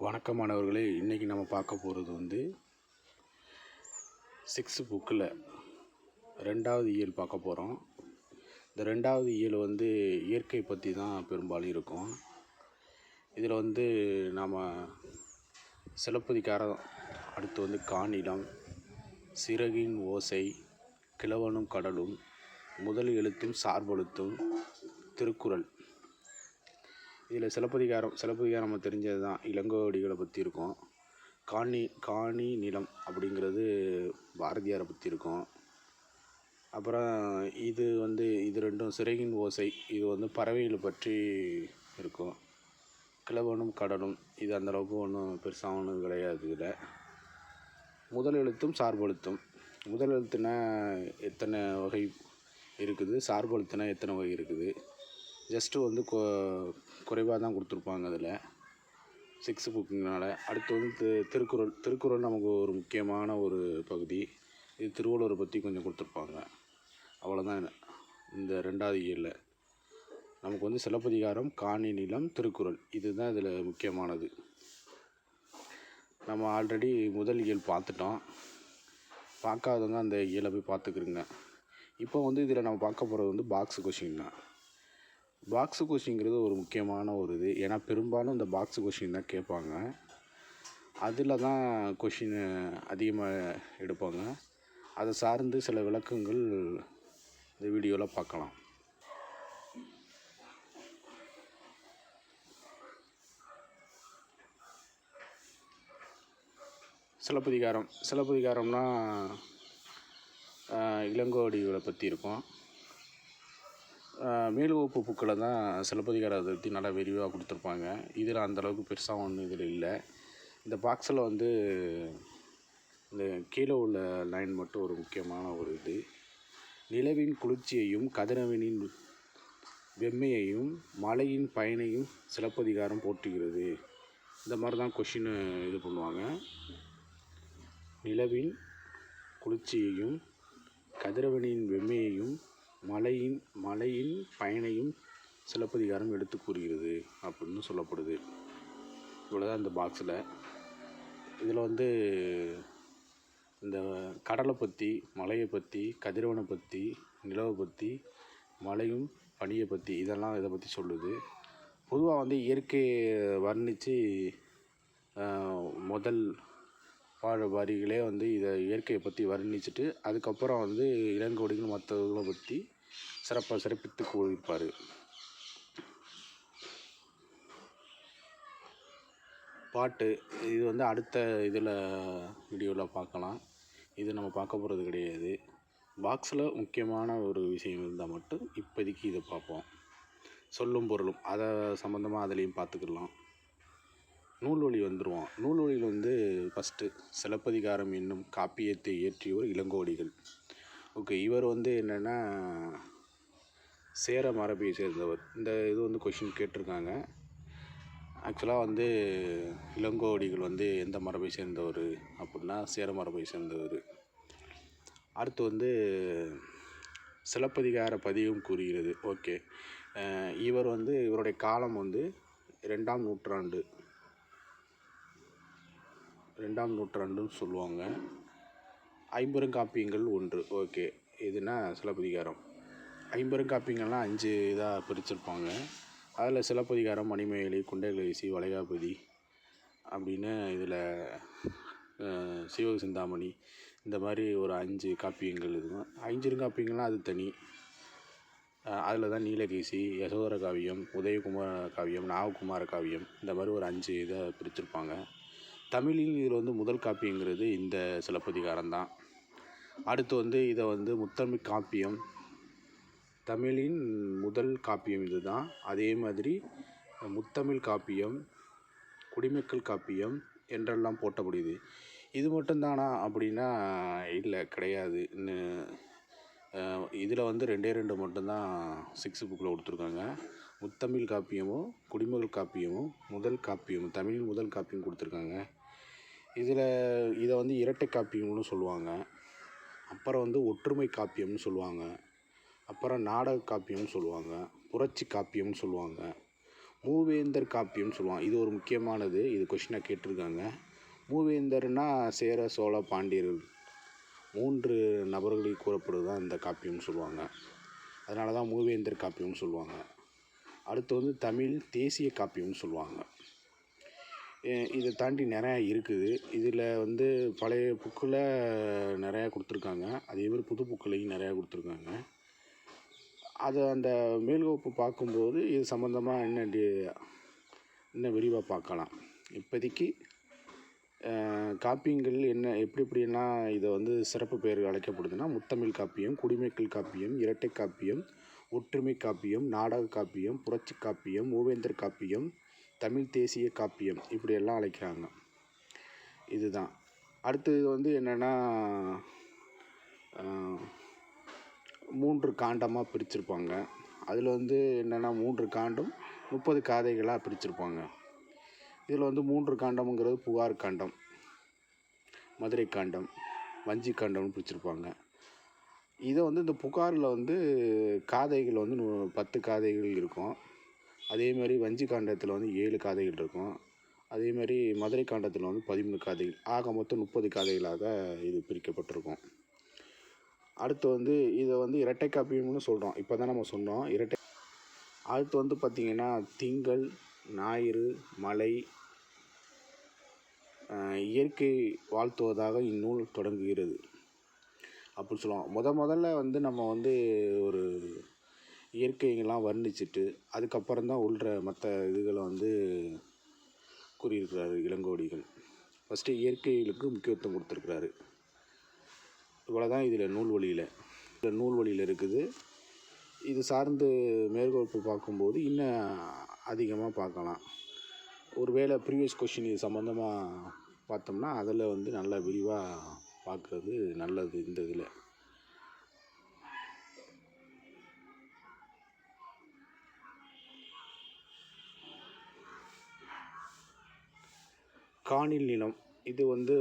வணக்கம் மாணவர்களே, இன்றைக்கி நம்ம பார்க்க போகிறது வந்து 6th புக்கில் 2வது இயல் பார்க்க போகிறோம். இந்த 2வது இயல் வந்து இயற்கை பற்றி தான் பெரும்பாலும் இருக்கும். இதில் வந்து நாம் சிலப்பதிகாரம், அடுத்து வந்து காணிலம், சிறகின் ஓசை, கிழவனும் கடலும், முதல் எழுத்தும் சார்பெழுத்தும், திருக்குறள். இதில் சிலப்பதிகாரம் நம்ம தெரிஞ்சது தான், இளங்கோவடிகளை பற்றி இருக்கும். காணி நிலம் அப்படிங்கிறது பாரதியாரை பற்றி இருக்கும். அப்புறம் இது ரெண்டும் சிறகின் ஓசை, இது வந்து பறவைகளை பற்றி இருக்கும். கிழவனும் கடலும், இது அந்தளவுக்கு ஒன்றும் பெருசாக ஒன்றும் கிடையாது. இதில் முதல் எழுத்தும் சார்பெழுத்தும், முதல் எழுத்துனா எத்தனை வகை இருக்குது, சார்பெழுத்துனா எத்தனை வகை இருக்குது, ஜஸ்ட்டு வந்து குறைவாக தான் கொடுத்துருப்பாங்க அதில் 6th புக்குனால. அடுத்து வந்து திருக்குறள் நமக்கு ஒரு முக்கியமான ஒரு பகுதி. இது திருவள்ளுவரை பற்றி கொஞ்சம் கொடுத்துருப்பாங்க. அவ்வளோதான் இந்த 2வது இயலில். நமக்கு வந்து சிலப்பதிகாரம், காணி நிலம், திருக்குறள், இதுதான் இதில் முக்கியமானது. நம்ம ஆல்ரெடி முதல் இயல் பார்த்துட்டோம். பார்க்காதவங்க அந்த இயலை போய் பார்த்துக்குறோங்க. இப்போ வந்து இதில் நம்ம பார்க்க போகிறது வந்து பாக்ஸ் கொஷின் தான். பாக்ஸு கொஷின்ங்கிறது ஒரு முக்கியமான ஒரு இது. ஏன்னா பெரும்பாலும் இந்த பாக்ஸு கொஷின் தான் கேட்பாங்க. அதில் தான் கொஷின் அதிகமாக எடுப்பாங்க. அதை சார்ந்து சில விளக்கங்கள் இந்த வீடியோவில் பார்க்கலாம். சிலப்பதிகாரம்னா இளங்கோவடிகளை பற்றி இருக்கும். மேல்வகுப்பு புக்கில் தான் சிலப்பதிகாரத்தை பற்றி நல்லா விரிவாக கொடுத்துருப்பாங்க. இதில் அந்தளவுக்கு பெருசாக ஒன்றும் இதில் இல்லை. இந்த பாக்ஸில் வந்து இந்த கீழே உள்ள லைன் மட்டும் ஒரு முக்கியமான ஒரு இது. நிலவின் குளிர்ச்சியையும் கதிரவனின் வெம்மையையும் மழையின் பயனையும் சிலப்பதிகாரம் போற்றுகிறது. இந்த மாதிரி தான் கொஷின் இது பண்ணுவாங்க. நிலவின் குளிர்ச்சியையும் கதிரவனின் வெம்மையையும் மழையின் பயனையும் சிலப்பதிகாரம் எடுத்து கூறுகிறது அப்படின்னு சொல்லப்படுது. இவ்வளோதான் இந்த பாக்ஸில். இதில் வந்து இந்த கடலை பற்றி, மலையை பற்றி, கதிரவனை பற்றி, நிலவை பற்றி, மழையும் பனியை பற்றி, இதெல்லாம் இதை பற்றி சொல்லுது. பொதுவாக வந்து இயற்கையை வர்ணித்து முதல் வரிகளே வந்து இதை இயற்கையை பற்றி வர்ணிச்சுட்டு அதுக்கப்புறம் வந்து இளங்கோவடிகள் மற்றவர்களை பற்றி சிறப்பித்து கூறியிருப்பார். பாட்டு இது வந்து அடுத்த இதில் வீடியோவில் பார்க்கலாம். இது நம்ம பார்க்க போகிறது கிடையாது. பாக்ஸில் முக்கியமான ஒரு விஷயம் இருந்தால் மட்டும் இப்போதைக்கு இதை பார்ப்போம். சொல்லும் பொருளும் அதை சம்மந்தமாக அதுலேயும் பார்த்துக்கலாம். நூல்வழி வந்துடுவோம். நூல்வழியில் வந்து ஃபஸ்ட்டு சிலப்பதிகாரம் என்னும் காப்பியத்தை இயற்றியவர் இளங்கோவடிகள். ஓகே, இவர் வந்து என்னென்னா சேர மரபை சேர்ந்தவர். இந்த இது வந்து கொஷின் கேட்டிருக்காங்க. ஆக்சுவலாக வந்து இளங்கோவடிகள் வந்து எந்த மரபை சேர்ந்தவர் அப்படின்னா சேர மரபை சேர்ந்தவர். அடுத்து வந்து சிலப்பதிகார பதிகம் கூறுகிறது. ஓகே, இவருடைய காலம் வந்து 2ஆம் நூற்றாண்டுன்னு சொல்லுவாங்க. ஐம்பெருங்காப்பியங்கள் ஒன்று. ஓகே, இதுனா சிலப்பதிகாரம். ஐம்பெருங்காப்பியங்கள்லாம் 5 இதாக பிரிச்சிருப்பாங்க. அதில் சிலப்பதிகாரம், மணிமேகலை, குண்டலகேசி, வளையாபதி அப்படின்னு இதில் சீவக சிந்தாமணி, இந்த மாதிரி ஒரு 5 காப்பியங்கள் இருக்கும். ஐம்பெருங்காப்பியங்கள்லாம் அது தனி. அதில் தான் நீலகேசி, யசோதர காவியம், உதயகுமார காவியம், நாககுமார காவியம், இந்த மாதிரி ஒரு 5 இதை பிரிச்சிருப்பாங்க. தமிழில் இதில் வந்து முதல் காப்பியங்கிறது இந்த சிலப்பதிகாரம் தான். அடுத்து வந்து இதை வந்து முத்தமிழ் காப்பியம், தமிழின் முதல் காப்பியம் இது தான். அதே மாதிரி முத்தமிழ் காப்பியம், குடிமக்கள் காப்பியம் என்றெல்லாம் போட்டப்படுது. இது மட்டும்தானா அப்படின்னா இல்லை, கிடையாது. இதில் வந்து 2 மட்டும்தான் 6th புக்கில் கொடுத்துருக்காங்க. முத்தமிழ் காப்பியமும் குடிமக்கள் காப்பியமும் முதல் காப்பியமும், தமிழின் முதல் காப்பியம் கொடுத்துருக்காங்க. இதை வந்து இரட்டை காப்பியம்னு சொல்லுவாங்க. அப்புறம் வந்து ஒற்றுமை காப்பியம்னு சொல்லுவாங்க. அப்புறம் நாடக காப்பியம்னு சொல்லுவாங்க. புரட்சி காப்பியம்னு சொல்லுவாங்க. மூவேந்தர் காப்பியம்னு சொல்லுவாங்க. இது ஒரு முக்கியமானது. இது கொஷினாக கேட்டிருக்காங்க. மூவேந்தர்னா சேர, சோழ, பாண்டியர்கள் 3 நபர்களுக்கு கூறப்படுவது தான் இந்த காப்பியம்னு சொல்லுவாங்க. அதனால தான் மூவேந்தர் காப்பியம்னு சொல்லுவாங்க. அடுத்து வந்து தமிழ் தேசிய காப்பியம்னு சொல்லுவாங்க. இதை தாண்டி நிறையா இருக்குது. இதில் வந்து பழைய புக்கில் நிறையா கொடுத்துருக்காங்க. அதேமாதிரி புது புக்குலையும் நிறையா கொடுத்துருக்காங்க. அதை அந்த மேல்வகுப்பு பார்க்கும்போது இது சம்மந்தமாக இன்னும் விரிவாக பார்க்கலாம். இப்போதைக்கு காப்பியங்கள் எப்படிலாம் இதை வந்து சிறப்பு பெயர்கள் அழைக்கப்படுதுன்னா, முத்தமிழ் காப்பியம், குடிமைக்கள் காப்பியம், இரட்டை காப்பியம், ஒற்றுமை காப்பியம், நாடக காப்பியம், புரட்சி காப்பியம், மூவேந்தர் காப்பியம், தமிழ் தேசிய காப்பியம், இப்படியெல்லாம் அழைக்கிறாங்க. இதுதான். அடுத்தது வந்து என்னென்னா 3 காண்டமாக பிரிச்சிருப்பாங்க. அதில் வந்து என்னென்னா 3 காண்டம் 30 காதைகளாக பிரிச்சிருப்பாங்க. இதில் வந்து 3 காண்டம்ங்கிறது புகார் காண்டம், மதுரை காண்டம், வஞ்சி காண்டம்னு பிரிச்சிருப்பாங்க. இதை வந்து இந்த புகாரில் வந்து காதைகள் வந்து 10 காதைகள் இருக்கும். அதேமாதிரி வஞ்சி காண்டத்தில் வந்து 7 காதைகள் இருக்கும். அதேமாதிரி மதுரை காண்டத்தில் வந்து 13 காதைகள். ஆக மொத்தம் 30 காதைகளாக இது பிரிக்கப்பட்டிருக்கும். அடுத்து வந்து இதை வந்து இரட்டை காப்பியம்னு சொல்கிறோம். இப்போ தான் நம்ம சொன்னோம் இரட்டை. அடுத்து வந்து பார்த்திங்கன்னா திங்கள், ஞாயிறு, மலை, இயற்கை வாழ்த்துவதாக இந்நூல் தொடங்குகிறது அப்படின்னு சொல்லுவோம். முதல்ல வந்து நம்ம வந்து ஒரு இயற்கைகள்லாம் வர்ணிச்சுட்டு அதுக்கப்புறம் தான் உள்ள மற்ற இதுகளை வந்து கூறியிருக்கிறாரு இளங்கோடிகள். ஃபஸ்ட்டு இயற்கைகளுக்கு முக்கியத்துவம் கொடுத்துருக்குறாரு. இவ்வளோ தான் இதில் நூல்வழியில் இருக்குது. இது சார்ந்து மேற்கோப்பு பார்க்கும்போது இன்னும் அதிகமாக பார்க்கலாம். ஒருவேளை ப்ரீவியஸ் கொஷின் இது சம்மந்தமாக பார்த்தோம்னா அதில் வந்து நல்லா விரிவாக பார்க்குறது நல்லது. இந்த இதில் காணில் நிலம், இது வந்து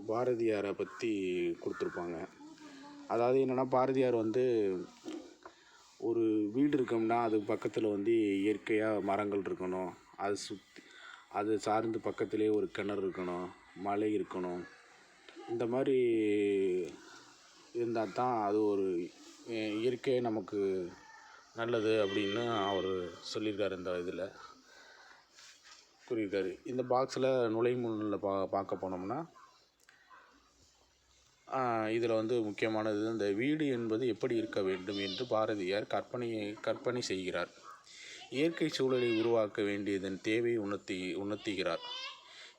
பாரதியாரை பற்றி கொடுத்துருப்பாங்க. அதாவது என்னென்னா, பாரதியார் வந்து ஒரு வீடு இருக்கோம்னா அது பக்கத்தில் வந்து இயற்கையாக மரங்கள் இருக்கணும், அது சார்ந்து பக்கத்திலே ஒரு கிணறு இருக்கணும், மலை இருக்கணும். இந்த மாதிரி இருந்தால் தான் அது ஒரு இயற்கை நமக்கு நல்லது அப்படின்னு அவர் சொல்லியிருக்காரு. இந்த இதில் கூறியிருக்காரு. இந்த பாக்ஸில் நுழைமுன்னில் பார்க்க போனோம்னா இதில் வந்து முக்கியமானது இந்த வீடு என்பது எப்படி இருக்க வேண்டும் என்று பாரதியார் கற்பனை செய்கிறார். இயற்கை சூழலை உருவாக்க வேண்டியதன் தேவையை உணர்த்துகிறார்.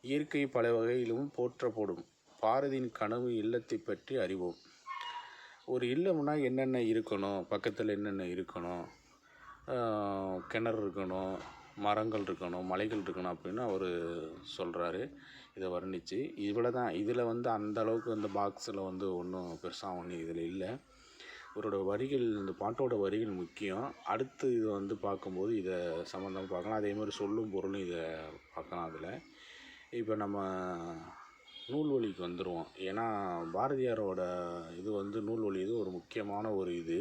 இயற்கை பல வகையிலும் போற்றப்படும். பாரதியின் கனவு இல்லத்தை பற்றி அறிவோம். ஒரு இல்லம்னா என்னென்ன இருக்கணும், பக்கத்தில் என்னென்ன இருக்கணும், கிணறு இருக்கணும், மரங்கள் இருக்கணும், மலைகள் இருக்கணும் அப்படின்னு அவர் சொல்கிறாரு. இதை வர்ணித்து இவ்வளோ தான். இதில் வந்து அந்த அளவுக்கு இந்த பாக்ஸில் வந்து ஒன்றும் பெருசாக ஒன்றும் இதில் இல்லை. இவரோட வரிகள், இந்த பாட்டோட வரிகள் முக்கியம். அடுத்து இதை வந்து பார்க்கும்போது இதை சம்மந்தமாக பார்க்கலாம். அதே மாதிரி சொல்லும் பொருளும் இதை பார்க்கலாம். அதில் இப்போ நம்ம நூல்வழிக்கு வந்துடுவோம். ஏன்னா பாரதியாரோட இது வந்து நூல்வழி இது ஒரு முக்கியமான ஒரு இது.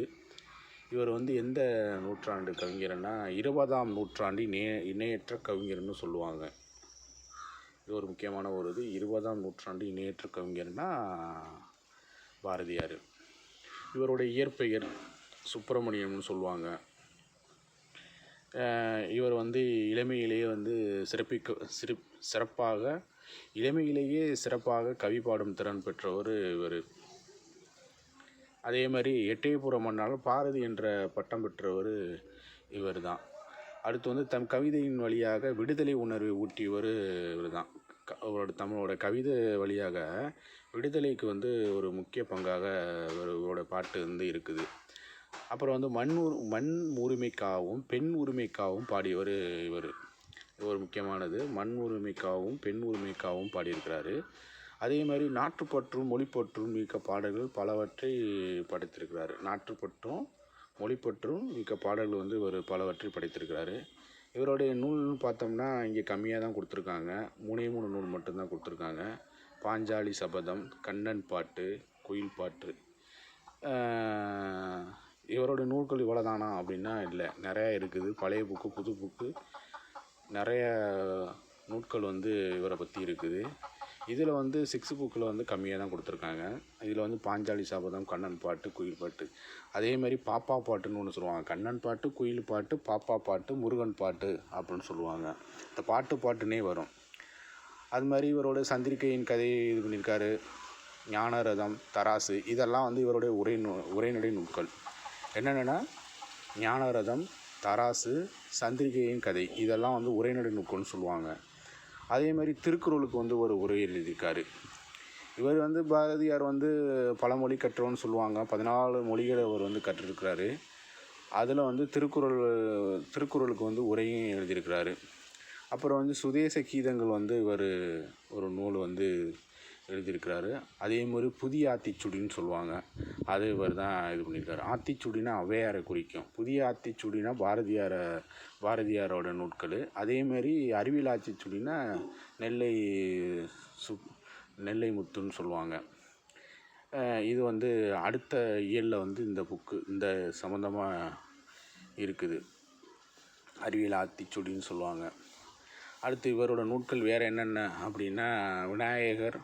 இவர் வந்து எந்த நூற்றாண்டு கவிஞர்னா 20ஆம் நூற்றாண்டின் இணையற்ற கவிஞர்னு சொல்லுவாங்க. இது ஒரு முக்கியமான ஒரு இது. 20ஆம் நூற்றாண்டு இணையற்ற கவிஞர்னா பாரதியார். இவருடைய இயற்பெயர் சுப்பிரமணியம்னு சொல்லுவாங்க. இவர் வந்து இளமையிலேயே வந்து சிறப்பாக கவி பாடும் திறன் பெற்றவர் இவர். அதே மாதிரி எட்டயபுர மன்னால் பாரதி என்ற பட்டம் பெற்றவர் இவர் தான். அடுத்து வந்து தம் கவிதையின் வழியாக விடுதலை உணர்வை ஊட்டியவர் இவர் தான். தமிழோட கவிதை வழியாக விடுதலைக்கு வந்து ஒரு முக்கிய பங்காக இவரோட பாட்டு வந்து இருக்குது. அப்புறம் வந்து மண் உரிமைக்காகவும் பெண் உரிமைக்காகவும் பாடியவர் இவர். ஒரு முக்கியமானது, மண் உரிமைக்காகவும் பெண் உரிமைக்காகவும் பாடியிருக்கிறாரு. அதே மாதிரி நாட்டுப்பற்றும் மொழிப்பற்றும் மிக்க பாடல்கள் பலவற்றை படைத்திருக்கிறாரு. நாட்டுப்பற்றும் மொழிப்பற்றும் மிக்க பாடல்கள் வந்து இவர் பலவற்றை படைத்திருக்கிறாரு. இவருடைய நூல்னு பார்த்தோம்னா இங்கே கம்மியாக தான் கொடுத்துருக்காங்க. 3 நூல் மட்டும்தான் கொடுத்துருக்காங்க. பாஞ்சாலி சபதம், கண்ணன் பாட்டு, குயில் பாட்டு, இவரோட நூல்கள் இவ்வளோ தானா அப்படின்னா இல்லை, நிறையா இருக்குது. பழைய புக்கு, புது புக்கு, நிறைய நூட்கள் வந்து இவரை பற்றி இருக்குது. இதில் வந்து 6 புக்கில் வந்து கம்மியாக தான் கொடுத்துருக்காங்க. இதில் வந்து பாஞ்சாலி சபதம், கண்ணன் பாட்டு, குயில் பாட்டு, அதேமாதிரி பாப்பா பாட்டுன்னு ஒன்று சொல்லுவாங்க. கண்ணன் பாட்டு, குயில் பாட்டு, பாப்பா பாட்டு, முருகன் பாட்டு அப்படின்னு சொல்லுவாங்க. இந்த பாட்டுனே வரும். அது மாதிரி இவரோட சந்திரிகையின் கதையை இது பண்ணியிருக்காரு. ஞானரதம், தராசு, இதெல்லாம் வந்து இவருடைய உரைநடை நூல்கள். என்னென்னா ஞானரதம், தராசு, சந்திரிகையின் கதை, இதெல்லாம் வந்து உரைநடை நூல்கள்னு சொல்லுவாங்க. அதே மாதிரி திருக்குறளுக்கு வந்து ஒரு உரை எழுதியிருக்காரு. இவர் வந்து பாரதியார் வந்து பல மொழி கற்றவன்னு சொல்லுவாங்க. 14 மொழிகளை அவர் வந்து கற்றிருக்கிறாரு. அதில் வந்து திருக்குறளுக்கு வந்து உரையும் எழுதியிருக்கிறாரு. அப்புறம் வந்து சுதேச கீதங்கள் வந்து இவர் ஒரு நூல் வந்து எழுதியிருக்கிறாரு. அதே மாதிரி புதிய ஆத்திச்சூடின்னு சொல்லுவாங்க, அது இவர் தான் இது பண்ணியிருக்காரு. ஆத்திச்சூடினா ஔவையாரை குறிக்கும், புதிய ஆத்திச்சூடினா பாரதியாரோட நூட்கள். அதேமாரி அறிவியல் ஆத்திச்சூடினா நெல்லை முத்துன்னு சொல்லுவாங்க. இது வந்து அடுத்த இயலில் வந்து இந்த புக்கு இந்த சம்மந்தமாக இருக்குது, அறிவியல் ஆத்திச்சூடின்னு சொல்லுவாங்க. அடுத்து இவரோட நூட்கள் வேறு என்னென்ன அப்படின்னா விநாயகர்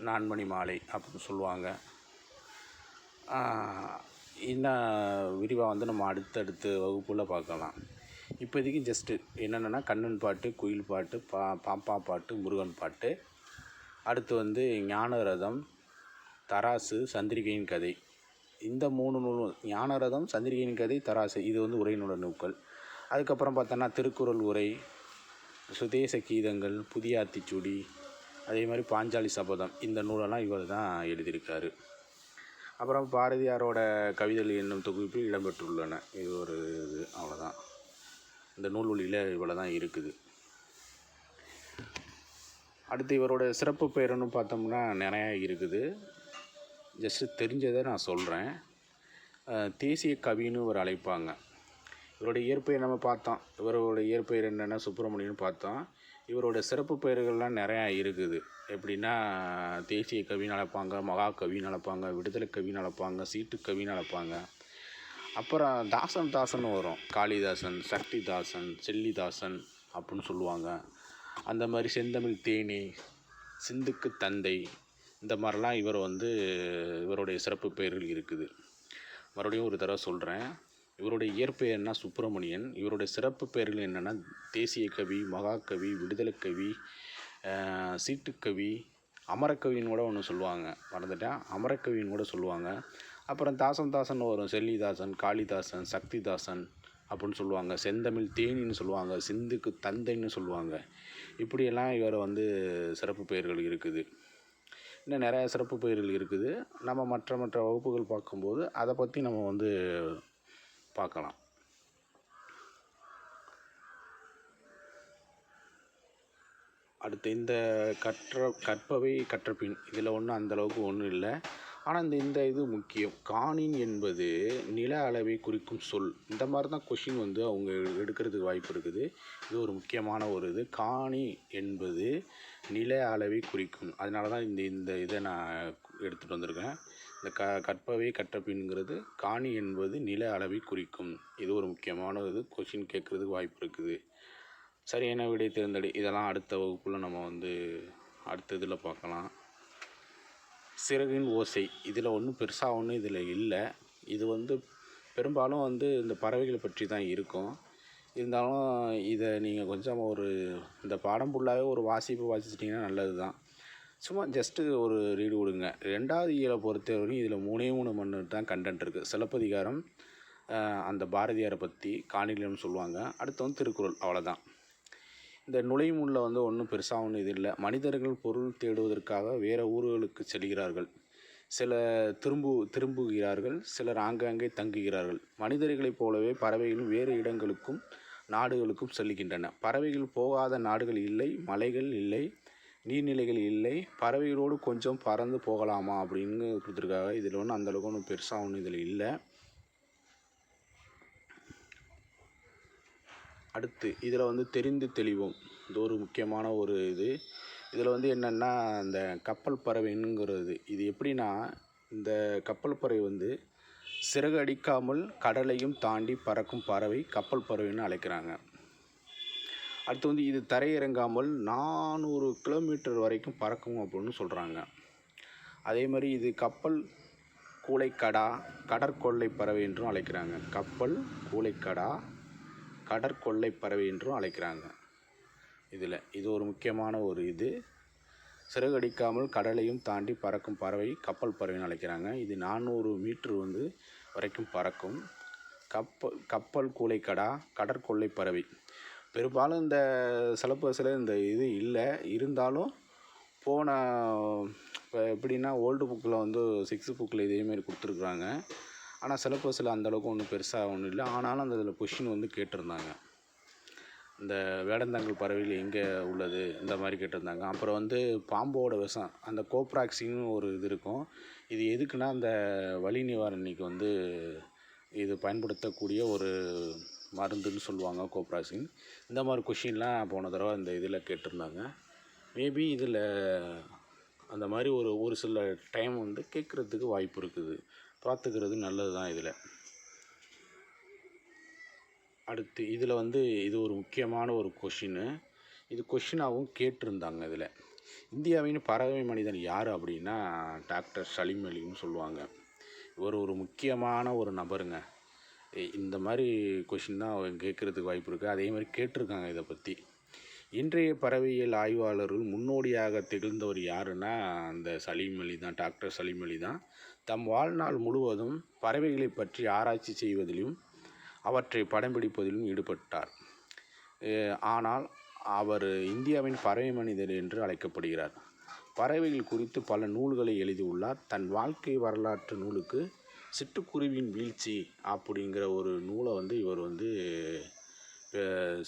நான்மணி மாலை அப்படின்னு சொல்லுவாங்க. இன்னும் விரிவாக வந்து நம்ம அடுத்தடுத்த வகுப்பில் பார்க்கலாம். இப்போதைக்கு ஜஸ்ட்டு என்னென்னா கண்ணன் பாட்டு, குயில் பாட்டு, பாப்பா பாட்டு, முருகன் பாட்டு, அடுத்து வந்து ஞானரதம், தராசு, சந்திரிகையின் கதை, இந்த 3 நூலும் ஞானரதம், சந்திரிகையின் கதை, தராசு, இது வந்து உரைநூல நூல்கள். அதுக்கப்புறம் பார்த்தோன்னா திருக்குறள் உரை, சுதேச கீதங்கள், புதிய ஆத்திச்சூடி, அதே மாதிரி பாஞ்சாலி சபதம், இந்த நூலெல்லாம் இவர் தான் எழுதியிருக்காரு. அப்புறம் பாரதியாரோட கவிதைகள் என்னும் தொகுப்பில் இடம்பெற்றுள்ளன. இது ஒரு இது, அவ்வளோதான். இந்த நூல்வழியில் இவ்வளோ தான் இருக்குது. அடுத்து இவரோட சிறப்பு பெயர்னு பார்த்தோம்னா நிறையா இருக்குது. ஜஸ்ட்டு தெரிஞ்சதை நான் சொல்கிறேன். தேசிய கவின்னு ஒரு அழைப்பாங்க. இவருடைய இயற்பெயர் நம்ம பார்த்தோம். இவரோட இயற்பெயர் என்னென்னா சுப்பிரமணியன்னு பார்த்தோம். இவரோட சிறப்பு பெயர்கள்லாம் நிறையா இருக்குது. எப்படின்னா தேசிய கவின்னு அழைப்பாங்க, மகாகவின்னு அழைப்பாங்க, விடுதலை கவின்னு அழைப்பாங்க, சீட்டு கவின்னு அழைப்பாங்க. அப்புறம் தாசன் வரும். காளிதாசன், சக்திதாசன், செல்லிதாசன் அப்படின்னு சொல்லுவாங்க. அந்த மாதிரி செந்தமிழ் தேனி, சிந்துக்கு தந்தை, இந்த மாதிரிலாம் இவருடைய சிறப்பு பெயர்கள் இருக்குது. மறுபடியும் ஒரு தடவை சொல்கிறேன். இவருடைய இயற்பெயர்னா சுப்பிரமணியன். இவருடைய சிறப்பு பெயர்கள் என்னென்னா தேசிய கவி, மகாகவி, விடுதலை கவி, சீட்டுக்கவி, அமரக்கவின்னு கூட ஒன்று சொல்லுவாங்க, மறந்துட்டேன், அமரக்கவின்னு கூட சொல்லுவாங்க. அப்புறம் தாசன் வரும். செல்லிதாசன், காளிதாசன், சக்திதாசன் அப்படின்னு சொல்லுவாங்க. செந்தமிழ் தேனின்னு சொல்லுவாங்க, சிந்துக்கு தந்தைன்னு சொல்லுவாங்க. இப்படியெல்லாம் இவர் வந்து சிறப்பு பெயர்கள் இருக்குது. இன்னும் நிறையா சிறப்பு பெயர்கள் இருக்குது. நம்ம மற்ற வகுப்புகள் பார்க்கும்போது அதை பற்றி நம்ம வந்து பார்க்கலாம். அடுத்து இந்த கற்பவை கற்றபின், இதில் ஒன்றும் அந்தளவுக்கு ஒன்றும் இல்லை. ஆனால் இந்த இது முக்கியம். காணின் என்பது நில அளவை குறிக்கும் சொல். இந்த மாதிரி தான் கொஷின் வந்து அவங்க எடுக்கிறதுக்கு வாய்ப்பு இருக்குது. இது ஒரு முக்கியமான ஒரு இது. காணி என்பது நில அளவை குறிக்கும். அதனால தான் இந்த இதை நான் எடுத்துகிட்டு வந்திருக்கேன். இந்த கற்பவை கற்றபின்ங்கிறது காணி என்பது நில அளவை குறிக்கும். இது ஒரு முக்கியமான இது. கொஷின் கேட்குறதுக்கு வாய்ப்பு இருக்குது. சரியான விடை தேர்ந்தெடு. இதெல்லாம் அடுத்த வகுப்பில் நம்ம வந்து அடுத்த இதில் பார்க்கலாம். சிறகின் ஓசை, இதில் ஒன்றும் பெருசாக ஒன்றும் இதில் இல்லை. இது வந்து பெரும்பாலும் வந்து இந்த பறவைகளை பற்றி தான் இருக்கும். இருந்தாலும் இதை நீங்கள் கொஞ்சம் இந்த பாடம் ஃபுல்லாகவே ஒரு வாசிச்சிட்டிங்கன்னா நல்லது தான். சும்மா ஜஸ்ட்டு ஒரு ரீடு கொடுங்க. 2வது இயலை பொறுத்தவரைக்கும் இதில் 3 மணி தான் கண்டென்ட் இருக்குது. சிலப்பதிகாரம், அந்த பாரதியாரை பற்றி காணிலம் சொல்லுவாங்க. அடுத்து வந்து திருக்குறள், அவ்வளோதான். இந்த நுழைமுன்னில் வந்து ஒன்றும் பெருசாக ஒன்றும் இது இல்லை. மனிதர்கள் பொருள் தேடுவதற்காக வேறு ஊர்களுக்கு செல்கிறார்கள். சிலர் திரும்புகிறார்கள், சிலர் ஆங்காங்கே தங்குகிறார்கள். மனிதர்களைப் போலவே பறவைகளும் வேறு இடங்களுக்கும் நாடுகளுக்கும் செல்கின்றன. பறவைகள் போகாத நாடுகள் இல்லை, மலைகள் இல்லை, நீர்நிலைகள் இல்லை. பறவைகளோடு கொஞ்சம் பறந்து போகலாமா அப்படின்னு கொடுத்துருக்காங்க. இதில் ஒன்றும் அந்தளவுக்கு ஒன்றும் பெருசாக ஒன்றும் இதில் இல்லை. அடுத்து இதில் வந்து தெரிந்து தெளிவோம், இது ஒரு முக்கியமான ஒரு இது. இதில் வந்து என்னென்னா இந்த கப்பல் பறவைங்கிறது, இது எப்படின்னா இந்த கப்பல் பறவை வந்து சிறகு அடிக்காமல் கடலையும் தாண்டி பறக்கும் பறவை கப்பல் பறவைன்னு அழைக்கிறாங்க. அடுத்து வந்து இது தரையிறங்காமல் 400 கிலோமீட்டர் வரைக்கும் பறக்கும் அப்படின்னு சொல்கிறாங்க. அதே மாதிரி இது கப்பல் கூளைக்கடா கடற்கொள்ளை பறவை என்றும் அழைக்கிறாங்க. கப்பல் கூளைக்கடா கடற்கொள்ளை பறவை என்றும் அழைக்கிறாங்க. இது ஒரு முக்கியமான ஒரு சிறகடிக்காமல் கடலையும் தாண்டி பறக்கும் பறவை கப்பல் பறவைன்னு அழைக்கிறாங்க. இது 400 மீட்டர் வரைக்கும் பறக்கும். கப்பல் கூளைக்கடா கடற்கொள்ளை பறவை. பெரும்பாலும் இந்த சிலப்பதில் இந்த இல்லை, இருந்தாலும் போன இப்போ எப்படின்னா ஓல்டு புக்கில் 6th புக்கில் இதேமாரி கொடுத்துருக்குறாங்க. ஆனால் சிலப்பதில் அந்தளவுக்கு ஒன்றும் பெருசாக ஒன்றும் இல்லை. ஆனாலும் அந்த இதில் கொஷின் கேட்டிருந்தாங்க. இந்த வேடந்தாங்கல் பறவைகள் எங்கே உள்ளது இந்த மாதிரி கேட்டிருந்தாங்க. அப்புறம் பாம்போட விஷம், அந்த கோப்ராக்சின்னு ஒரு இது இருக்கும். இது எதுக்குன்னா அந்த வலி நிவாரணிக்கு இது பயன்படுத்தக்கூடிய ஒரு மருந்துன்னு சொல்லுவாங்க, கோப்ராக்சின். இந்த மாதிரி கொஷின்லாம் போன தடவை இந்த இதில் கேட்டிருந்தாங்க. மேபி இதில் அந்த மாதிரி ஒரு சில டைம் கேட்குறதுக்கு வாய்ப்பு இருக்குது. பார்த்துக்கிறது நல்லது தான். அடுத்து இதில் இது ஒரு முக்கியமான ஒரு கொஷின்னு. இது கொஷினாகவும் கேட்டிருந்தாங்க. இந்தியாவின் பறவை மனிதன் யார் அப்படின்னா டாக்டர் சலீம் அலின்னு சொல்லுவாங்க. இவர் ஒரு முக்கியமான ஒரு நபருங்க. இந்த மாதிரி கொஷின் தான் கேட்குறதுக்கு வாய்ப்பு இருக்குது. அதே மாதிரி கேட்டிருக்காங்க இதை பற்றி. இன்றைய பறவையியல் ஆய்வாளர்கள் முன்னோடியாக திகழ்ந்தவர் யாருன்னா அந்த சலீம் அலி தான், டாக்டர் சலீம் அலி தான். தம் வாழ்நாள் முழுவதும் பறவைகளை பற்றி ஆராய்ச்சி செய்வதிலும் அவற்றை படம் பிடிப்பதிலும் ஈடுபட்டார். ஆனால் அவர் இந்தியாவின் பறவை மனிதர் என்று அழைக்கப்படுகிறார். பறவைகள் குறித்து பல நூல்களை எழுதியுள்ளார். தன் வாழ்க்கை வரலாற்று நூலுக்கு சிட்டுக்குருவியின் வீழ்ச்சி அப்படிங்கிற ஒரு நூலை இவர்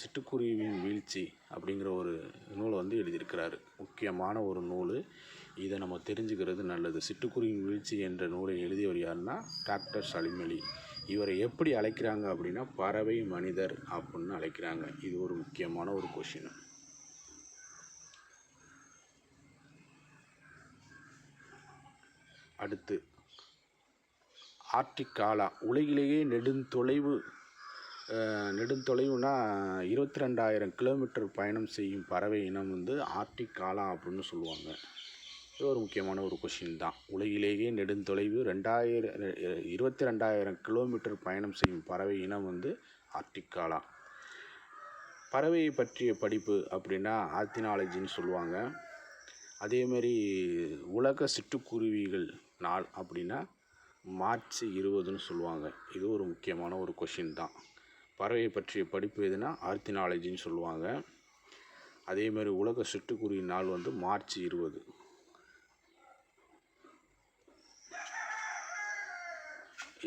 சிட்டுக்குருவியின் வீழ்ச்சி அப்படிங்கிற ஒரு நூலை எழுதியிருக்கிறாரு. முக்கியமான ஒரு நூல். இதை நம்ம தெரிஞ்சுக்கிறது நல்லது. சிட்டுக்குருவியின் வீழ்ச்சி என்ற நூலை எழுதியவர் யாருன்னா டாக்டர் சலீம் அலி. இவரை எப்படி அழைக்கிறாங்க அப்படின்னா பறவை மனிதர் அப்படின்னு அழைக்கிறாங்க. இது ஒரு முக்கியமான ஒரு கொஷின். அடுத்து ஆர்டிக் காலா. உலகிலேயே நெடுந்தொலைவுனா 22,000 கிலோமீட்டர் பயணம் செய்யும் பறவை இனம் ஆர்டிக் காலா அப்படின்னு சொல்லுவாங்க. இது ஒரு முக்கியமான ஒரு கொஷின் தான். உலகிலேயே நெடுந்தொலைவு 22,000 கிலோமீட்டர் பயணம் செய்யும் பறவை இனம் ஆர்டிக் காலா. பறவையை பற்றிய படிப்பு அப்படின்னா ஆர்த்தினாலஜின்னு சொல்லுவாங்க. அதேமாரி உலக சிட்டுக்குருவிகள் நாள் அப்படின்னா மார்ச் 20ன்னு சொல்லுவாங்க. இது ஒரு முக்கியமான ஒரு கொஷின் தான். பறவையை பற்றிய படிப்பு எதுனா ஆர்த்தினாலஜின்னு சொல்லுவாங்க. அதேமாதிரி உலக சிட்டுக்குருவி நாள் மார்ச் 20.